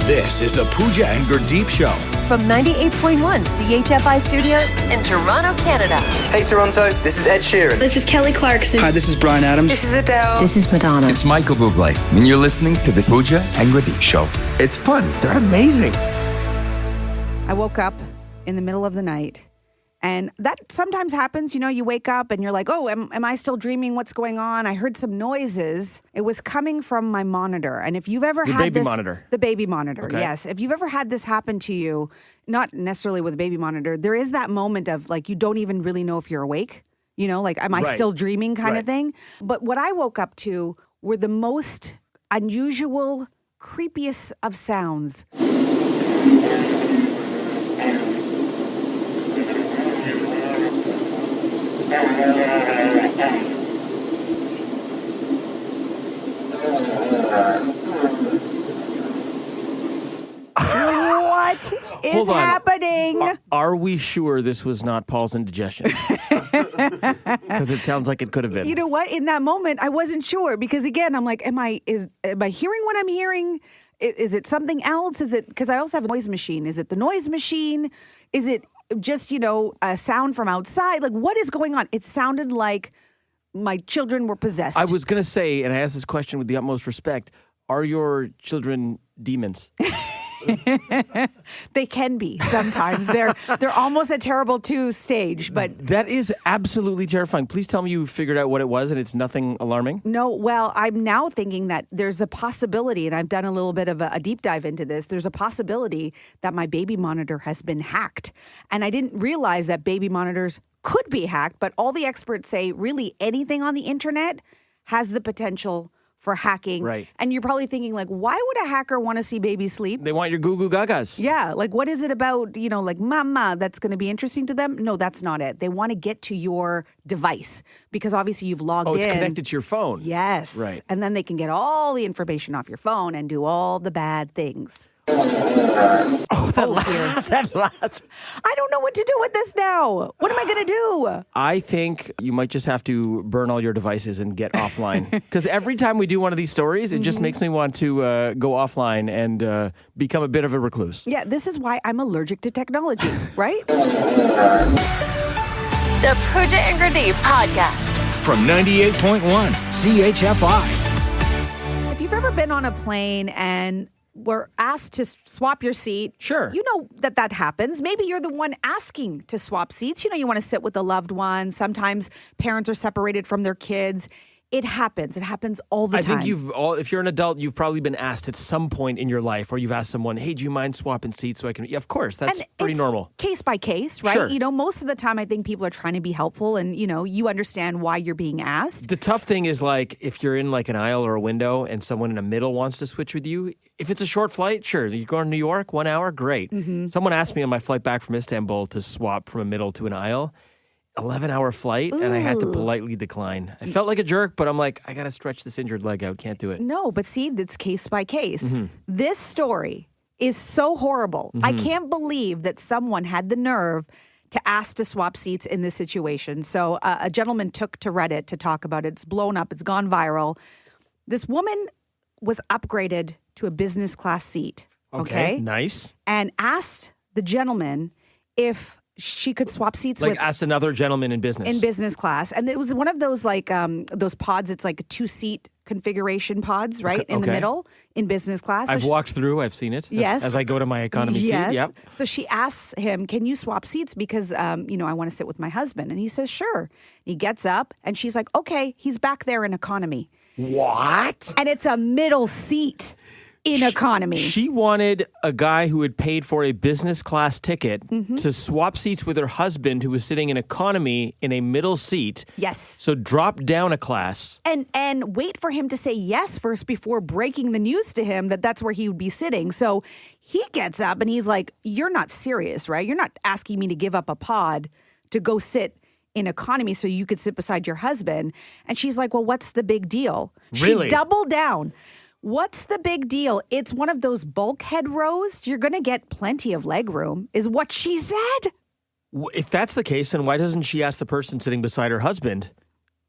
This is the Pooja and Gurdeep Show. From 98.1 CHFI Studios in Toronto, Canada. Hey Toronto, this is Ed Sheeran. This is Kelly Clarkson. Hi, this is Bryan Adams. This is Adele. This is Madonna. It's Michael Bublé, and you're listening to the Pooja and Gurdeep Show. It's fun. They're amazing. I woke up in the middle of the night, and that sometimes happens. You know, you wake up and you're like, oh, am I still dreaming? What's going on? I heard some noises. It was coming from my monitor. And if you've ever had baby this, monitor. The baby monitor, Okay. yes. If you've ever had this happen to you, not necessarily with a baby monitor, there is that moment of like, you don't even really know if you're awake. You know, like, am I Right. still dreaming kind Right. of thing? But what I woke up to were the most unusual, creepiest of sounds. What is Hold on. happening? Are we sure this was not Paul's indigestion? Because it sounds like it could have been. You know what? In that moment, I wasn't sure because again, I'm like, am I hearing what I'm hearing? Is it something else? Is it because I also have a noise machine? Is it the noise machine? Is it just, you know, a sound from outside? Like, what is going on? It sounded like my children were possessed. I was going to say, and I ask this question with the utmost respect, are your children demons? They can be sometimes. They're almost at terrible 2 stage, but That is absolutely terrifying. Please tell me you figured out what it was and it's nothing alarming. no, well, I'm now thinking that there's a possibility, and I've done a little bit of a deep dive into this. There's a possibility that my baby monitor has been hacked. And I didn't realize that baby monitors could be hacked, but all the experts say really anything on the internet has the potential for hacking. Right. And you're probably thinking, like, why would a hacker want to see babies sleep? They want your goo goo gagas. Yeah, like what is it about, you know, like mama that's going to be interesting to them? No, that's not it. They want to get to your device because obviously you've logged in. Oh, it's connected to your phone. Yes. Right. And then they can get all the information off your phone and do all the bad things. Oh, dear. that last. I don't know what to do with this now. What am I going to do? I think you might just have to burn all your devices and get offline. Because every time we do one of these stories, it just makes me want to go offline and become a bit of a recluse. Yeah, this is why I'm allergic to technology, right? The Pooja and Gurdeep podcast. From 98.1 CHFI. If you've ever been on a plane and were asked to swap your seat. Sure. You know that happens. Maybe you're the one asking to swap seats. You know, you want to sit with a loved one. Sometimes parents are separated from their kids. It happens. It happens all the time. I think if you're an adult, you've probably been asked at some point in your life where you've asked someone, hey, do you mind swapping seats so I can... Yeah, of course, that's And pretty it's normal. Case by case, right? Sure. You know, most of the time I think people are trying to be helpful and, you know, you understand why you're being asked. The tough thing is like if you're in like an aisle or a window and someone in the middle wants to switch with you, if it's a short flight, sure. You're going to New York, 1 hour, great. Someone asked me on my flight back from Istanbul to swap from a middle to an aisle. 11-hour flight, and I had to politely decline. I felt like a jerk, but I'm like, I got to stretch this injured leg out. Can't do it. No, but see, that's case by case. This story is so horrible. I can't believe that someone had the nerve to ask to swap seats in this situation. So a gentleman took to Reddit to talk about it. It's blown up. It's gone viral. This woman was upgraded to a business class seat. Okay. Nice. And asked the gentleman if she could swap seats Like with asked another gentleman in business. in business class. And it was one of those like those pods. It's like a 2-seat configuration pods, right? In the okay. middle in business class. So I've walked through. I've seen it. Yes. As I go to my economy yes. seat. Yep. So she asks him, can you swap seats? Because, you know, I want to sit with my husband. And he says, sure. He gets up and she's like, okay, he's back there in economy. What? And it's a middle seat in economy. She wanted a guy who had paid for a business class ticket Mm-hmm. to swap seats with her husband who was sitting in economy in a middle seat. Yes. So drop down a class. And wait for him to say yes first before breaking the news to him that that's where he would be sitting. So he gets up and he's like, you're not serious, right? You're not asking me to give up a pod to go sit in economy so you could sit beside your husband. And she's like, well, what's the big deal? Really? She doubled down. What's the big deal? It's one of those bulkhead rows. You're going to get plenty of leg room, is what she said. If that's the case, then why doesn't she ask the person sitting beside her husband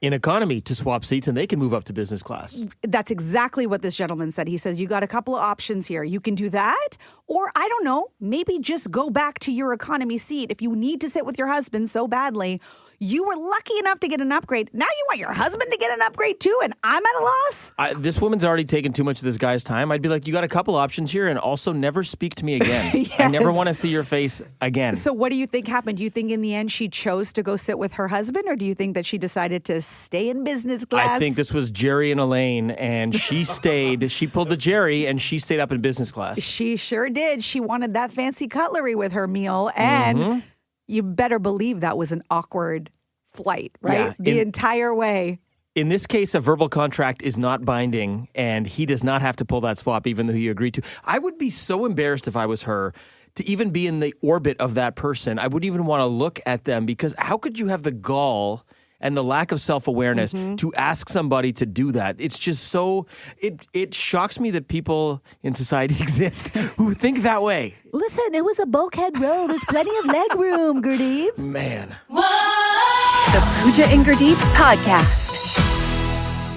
in economy to swap seats and they can move up to business class. That's exactly what this gentleman said. He says, you got a couple of options here. You can do that, or I don't know, maybe just go back to your economy seat. If you need to sit with your husband so badly, you were lucky enough to get an upgrade. Now you want your husband to get an upgrade too, and I'm at a loss? This woman's already taken too much of this guy's time. I'd be like, you got a couple options here, and also never speak to me again. Yes. I never want to see your face again. So what do you think happened? Do you think in the end she chose to go sit with her husband, or do you think that she decided to stay in business class? I think this was Jerry and Elaine, and she stayed. She pulled the Jerry, and she stayed up in business class. She sure did. She wanted that fancy cutlery with her meal, and you better believe that was an awkward flight, right? Yeah, the entire way. In this case, a verbal contract is not binding, and he does not have to pull that swap, even though he agreed to. I would be so embarrassed if I was her to even be in the orbit of that person. I wouldn't even want to look at them, because how could you have the gall and the lack of self-awareness to ask somebody to do that? It's just so, it shocks me that people in society exist who think that way. Listen, it was a bulkhead row. There's plenty of leg room, Gurdeep. Man. The Pooja and Gurdeep podcast.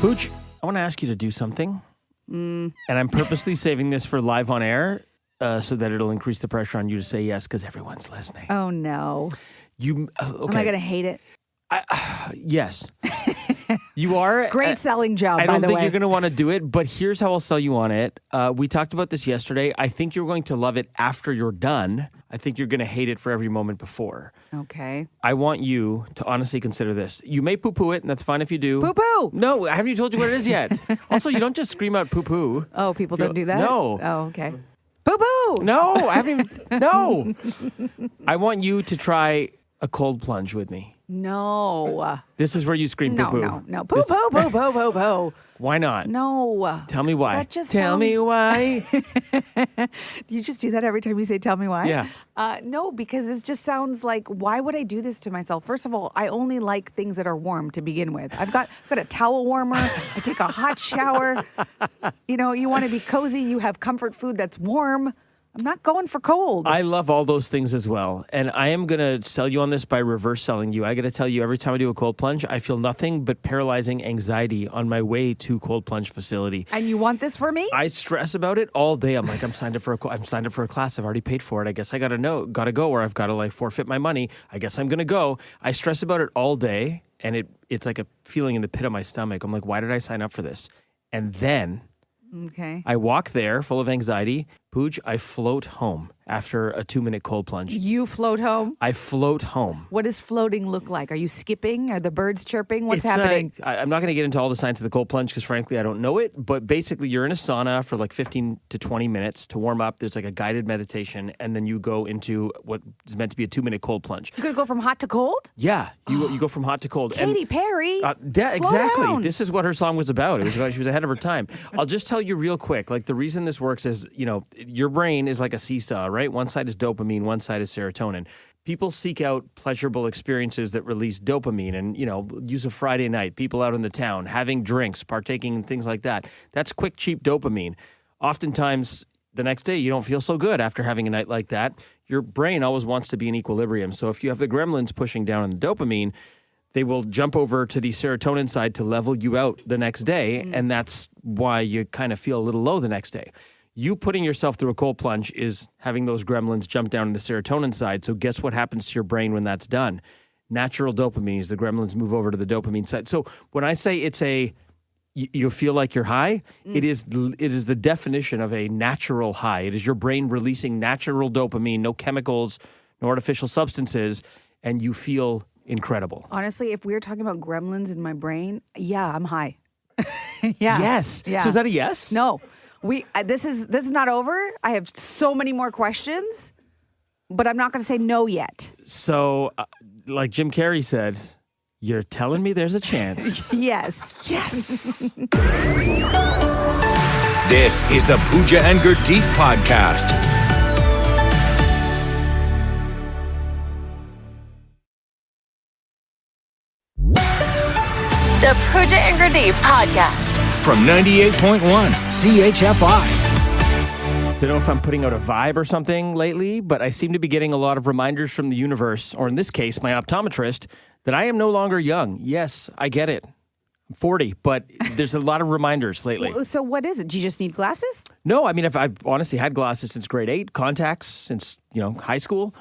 Pooch, I want to ask you to do something. And I'm purposely saving this for live on air so that it'll increase the pressure on you to say yes, because everyone's listening. Oh, no. Okay. Am I going to hate it? Yes. You are. Great selling job, by the way. I don't think you're going to want to do it, but here's how I'll sell you on it. We talked about this yesterday. I think you're going to love it after you're done. I think you're going to hate it for every moment before. Okay. I want you to honestly consider this. You may poo-poo it, and that's fine if you do. Poo-poo! No, haven't you told you what it is yet? Also, you don't just scream out poo-poo. Oh, people don't do that? No. Oh, okay. Poo-poo! No, I haven't even. No. I want you to try a cold plunge with me. No. This is where you scream poo-poo. No. Poo-poo, poo-poo, poo-poo. Why not? No. Tell me why. That just Tell me sounds- why. You just do that every time you say, tell me why? Yeah. No, because it just sounds like, why would I do this to myself? First of all, I only like things that are warm to begin with. I've got a towel warmer. I take a hot shower. You know, you want to be cozy. You have comfort food that's warm. I'm not going for cold. I love all those things as well. And I am going to sell you on this by reverse selling you. I got to tell you, every time I do a cold plunge, I feel nothing but paralyzing anxiety on my way to cold plunge facility. And you want this for me? I stress about it all day. I'm like, I'm signed up for a class. I've already paid for it. I guess I got to go, or I've got to forfeit my money. I guess I'm going to go. I stress about it all day, and it's like a feeling in the pit of my stomach. I'm like, why did I sign up for this? And then Okay. I walk there full of anxiety. Pooj, I float home after a 2-minute cold plunge. You float home? I float home. What does floating look like? Are you skipping? Are the birds chirping? What's It's, happening? I'm not going to get into all the science of the cold plunge because, frankly, I don't know it. But basically, you're in a sauna for 15 to 20 minutes to warm up. There's a guided meditation, and then you go into what is meant to be a 2-minute cold plunge. You're going to go from hot to cold? Yeah, you go from hot to cold. Katy Perry. Yeah, slow exactly. down. This is what her song was about. She was ahead of her time. I'll just tell you real quick. The reason this works is, your brain is like a seesaw, right? One side is dopamine, one side is serotonin. People seek out pleasurable experiences that release dopamine and, use a Friday night, people out in the town, having drinks, partaking in things like that. That's quick, cheap dopamine. Oftentimes, the next day, you don't feel so good after having a night like that. Your brain always wants to be in equilibrium. So if you have the gremlins pushing down on the dopamine, they will jump over to the serotonin side to level you out the next day, and that's why you kind of feel a little low the next day. You putting yourself through a cold plunge is having those gremlins jump down on the serotonin side, so guess what happens to your brain when that's done? Natural dopamine as the gremlins move over to the dopamine side. So when I say you feel like you're high, it is the definition of a natural high. It is your brain releasing natural dopamine, no chemicals, no artificial substances, and you feel incredible. Honestly, if we were talking about gremlins in my brain, yeah, I'm high. Yeah. Yes. Yeah. So is that a yes? No. This is not over. I have so many more questions, but I'm not going to say no yet. So, like Jim Carrey said, you're telling me there's a chance. Yes. Yes. This is the Pooja and Gurdeep podcast. The Pooja and Gurdeep podcast. From 98.1 CHFI. Don't know if I'm putting out a vibe or something lately, but I seem to be getting a lot of reminders from the universe, or in this case, my optometrist, that I am no longer young. Yes, I get it. 40, but there's a lot of reminders lately. So what is it? Do you just need glasses? No, I mean, I've honestly had glasses since grade 8, contacts since, high school.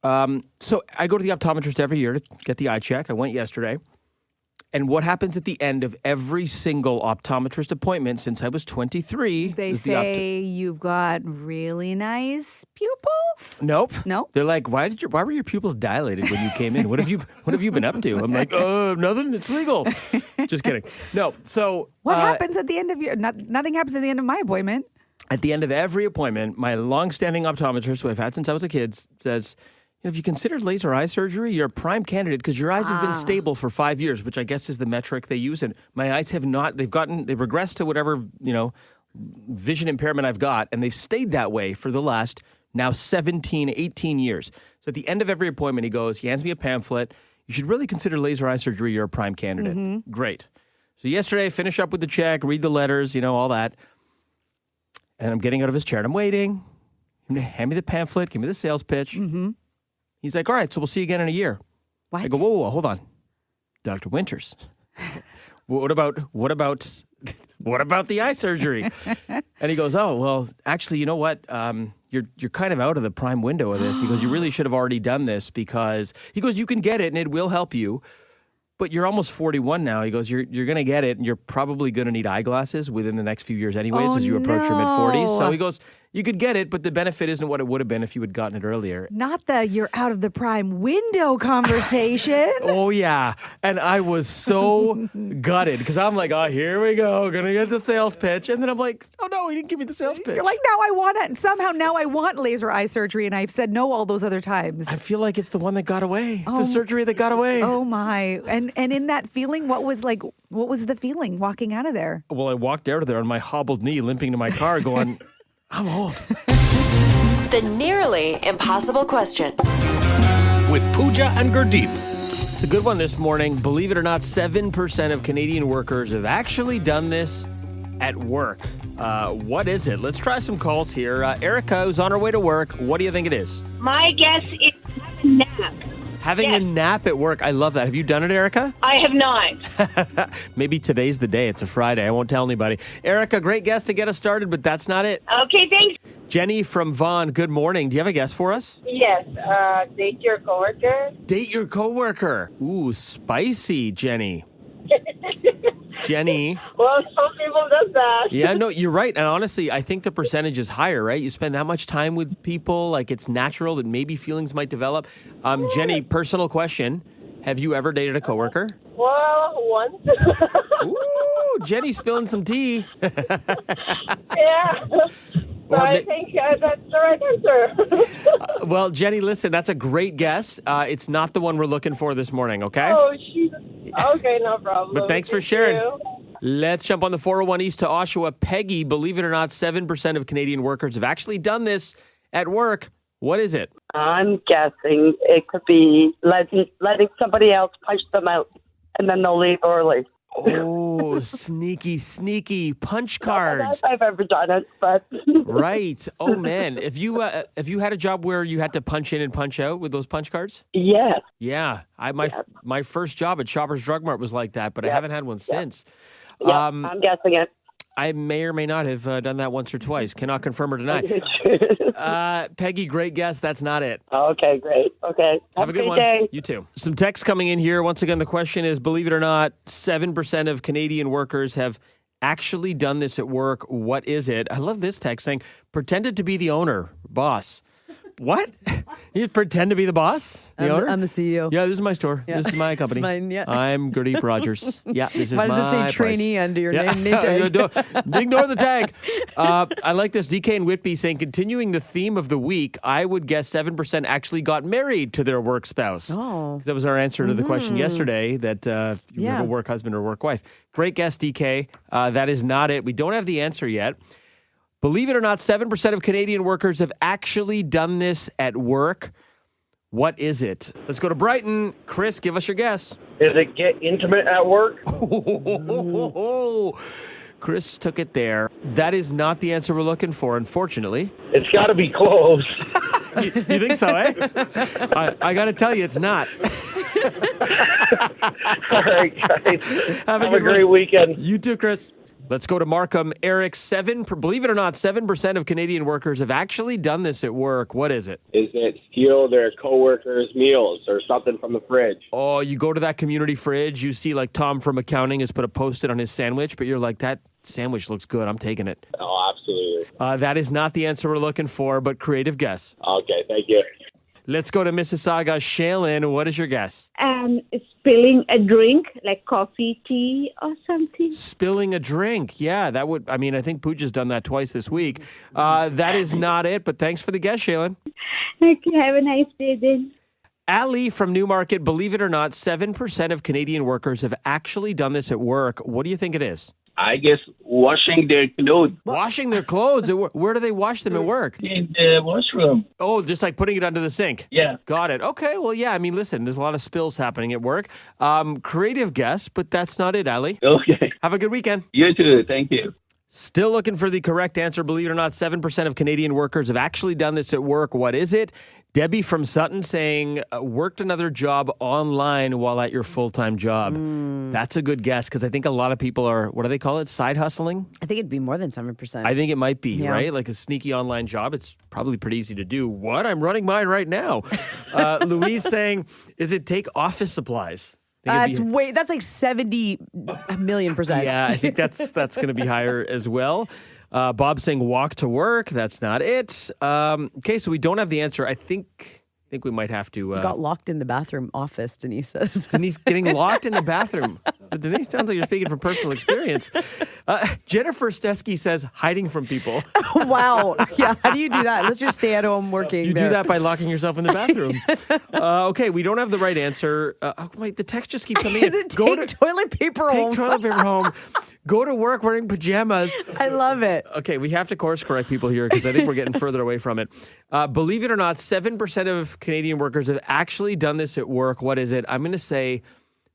So I go to the optometrist every year to get the eye check. I went yesterday. And what happens at the end of every single optometrist appointment since I was 23? They say you've got really nice pupils? Nope. No? They're like, why were your pupils dilated when you came in? What have you been up to? I'm like, nothing. It's legal. Just kidding. No. So what happens at the end of your? Nothing happens at the end of my appointment. At the end of every appointment, my longstanding optometrist, who I've had since I was a kid, says, if you considered laser eye surgery, you're a prime candidate because your eyes have been stable for 5 years, which I guess is the metric they use. And my eyes have not. They've regressed to whatever vision impairment I've got, and they've stayed that way for the last now 17, 18 years. So at the end of every appointment, he hands me a pamphlet. You should really consider laser eye surgery. You're a prime candidate. Mm-hmm. Great. So yesterday, I finish up with the check, read the letters, all that. And I'm getting out of his chair and I'm waiting. Hand me the pamphlet, give me the sales pitch. Mm-hmm. He's like, all right, so we'll see you again in a year. What? I go, whoa, hold on. Dr. Winters. What about the eye surgery? And he goes, oh, well, actually, you know what? You're kind of out of the prime window of this. He goes, you really should have already done this because, he goes, you can get it and it will help you. But you're almost 41 now. He goes, you're going to get it and you're probably going to need eyeglasses within the next few years anyways as you approach your mid-40s. So he goes, you could get it, but the benefit isn't what it would have been if you had gotten it earlier. Not the you're out of the prime window conversation. Oh, yeah. And I was so gutted because I'm like, oh, here we go. Going to get the sales pitch. And then I'm like, oh, no, he didn't give me the sales pitch. You're like, now I want it. Somehow now I want laser eye surgery. And I've said no all those other times. I feel like it's the one that got away. It's the surgery that got away. Oh, my. And in that feeling, what was the feeling walking out of there? Well, I walked out of there on my hobbled knee, limping to my car going, I'm old. The nearly impossible question. With Pooja and Gurdeep. It's a good one this morning. Believe it or not, 7% of Canadian workers have actually done this at work. What is it? Let's try some calls here. Erica, who's on her way to work, what do you think it is? My guess is a nap. Having a nap at work. I love that. Have you done it, Erica? I have not. Maybe today's the day. It's a Friday. I won't tell anybody. Erica, great guess to get us started, but that's not it. Okay, thanks. Jenny from Vaughan, good morning. Do you have a guess for us? Yes, date your coworker. Date your coworker. Ooh, spicy, Jenny. Jenny. Well, some people does that. Yeah, no, you're right. And honestly, I think the percentage is higher, right? You spend that much time with people, like it's natural that maybe feelings might develop. Jenny, personal question. Have you ever dated a coworker? Well, once. Ooh, Jenny spilling some tea. Yeah. So I think that's the right answer. Well, Jenny, listen, that's a great guess. It's not the one we're looking for this morning, okay? Oh, okay, no problem. But thanks for sharing. Let's jump on the 401 East to Oshawa. Peggy, believe it or not, 7% of Canadian workers have actually done this at work. What is it? I'm guessing it could be letting somebody else punch them out and then they'll leave early. Oh, sneaky punch cards. I've ever done it, but right. Oh man, have you had a job where you had to punch in and punch out with those punch cards? Yes. Yeah, my first job at Shoppers Drug Mart was like that, but I haven't had one since. Yeah, I'm guessing it. I may or may not have done that once or twice. Cannot confirm or deny. Peggy, great guess. That's not it. Okay, great. Okay. Have a good one. Day. You too. Some text coming in here. Once again, the question is, believe it or not, 7% of Canadian workers have actually done this at work. What is it? I love this text saying, pretended to be the owner, boss. What? You pretend to be the boss? The owner? I'm the CEO. Yeah, this is my store. Yeah. This is my company. It's mine, yeah. I'm Gurdeep Rogers. Yeah, this is Why my does it say place. trainee under your name tag? Ignore the tag. I like this. DK and Whitby saying, continuing the theme of the week, I would guess 7% actually got married to their work spouse. Oh. That was our answer to the question yesterday, that you have a work husband or work wife. Great guess, DK. That is not it. We don't have the answer yet. Believe it or not, 7% of Canadian workers have actually done this at work. What is it? Let's go to Brighton. Chris, give us your guess. Does it get intimate at work? Chris took it there. That is not the answer we're looking for, unfortunately. It's got to be close. You think so, eh? I got to tell you, it's not. All right, guys. Have a great weekend. You too, Chris. Let's go to Markham. Eric, believe it or not, 7% of Canadian workers have actually done this at work. What is it? Is it steal their coworkers' meals or something from the fridge? Oh, you go to that community fridge, you see like Tom from accounting has put a Post-it on his sandwich, but you're like, that sandwich looks good. I'm taking it. Oh, absolutely. That is not the answer we're looking for, but creative guess. Okay, thank you. Let's go to Mississauga. Shaylin, what is your guess? Spilling a drink, like coffee, tea, or something. Spilling a drink. Yeah, that would, I think Pooja's done that twice this week. That is not it, but thanks for the guess, Shaylin. Okay, have a nice day then. Ali from Newmarket, believe it or not, 7% of Canadian workers have actually done this at work. What do you think it is? I guess washing their clothes. Washing their clothes? Where do they wash them at work? In the washroom. Oh, just like putting it under the sink? Yeah. Got it. Okay, well, yeah, listen, there's a lot of spills happening at work. Creative guess, but that's not it, Ali. Okay. Have a good weekend. You too. Thank you. Still looking for the correct answer. Believe it or not, 7% of Canadian workers have actually done this at work. What is it? Debbie from Sutton saying, worked another job online while at your full-time job. That's a good guess because I think a lot of people are, what do they call it? Side hustling? I think it'd be more than 7%. I think it might be, right? Like a sneaky online job. It's probably pretty easy to do. What? I'm running mine right now. Louise saying, is it take office supplies? That's like 70 million %. Yeah, I think that's going to be higher as well. Bob saying walk to work. That's not it. Okay, so we don't have the answer. I think we might have to... got locked in the bathroom office, Denise says. Denise getting locked in the bathroom. Denise, sounds like you're speaking from personal experience. Jennifer Stesky says hiding from people. Wow. Yeah, how do you do that? Let's just stay at home working. You do that by locking yourself in the bathroom. Okay, we don't have the right answer. Wait, the text just keeps coming in. Toilet paper home. Take toilet paper home. Go to work wearing pajamas. I love it. Okay, we have to course correct people here because I think we're getting further away from it. Believe it or not, 7% of Canadian workers have actually done this at work. What is it? I'm going to say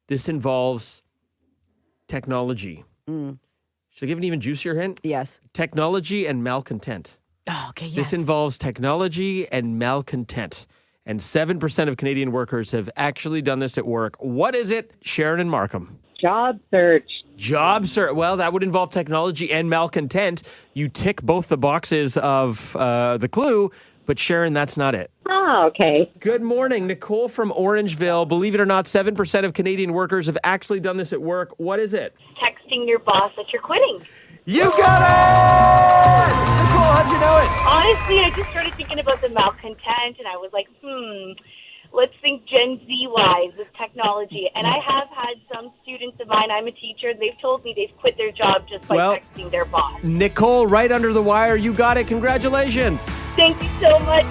this involves technology. Should I give an even juicier hint? Yes. Technology and malcontent. Oh, okay, yes. This involves technology and malcontent. And 7% of Canadian workers have actually done this at work. What is it? Sharon and Markham. Job search. Job search. Well, that would involve technology and malcontent. You tick both the boxes of the clue, but Sharon, that's not it. Oh, okay. Good morning. Nicole from Orangeville. Believe it or not, 7% of Canadian workers have actually done this at work. What is it? Texting your boss that you're quitting. You got it! Nicole, how'd you know it? Honestly, I just started thinking about the malcontent, and I was like, let's think Gen Z-wise with technology. And I have had some students of mine, I'm a teacher, and they've told me they've quit their job just by texting their boss. Nicole, right under the wire. You got it. Congratulations. Thank you so much.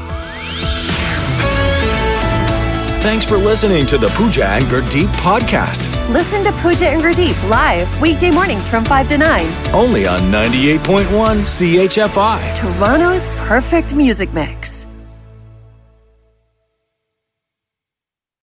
Thanks for listening to the Pooja and Gurdeep podcast. Listen to Pooja and Gurdeep live weekday mornings from 5 to 9. Only on 98.1 CHFI. Toronto's perfect music mix.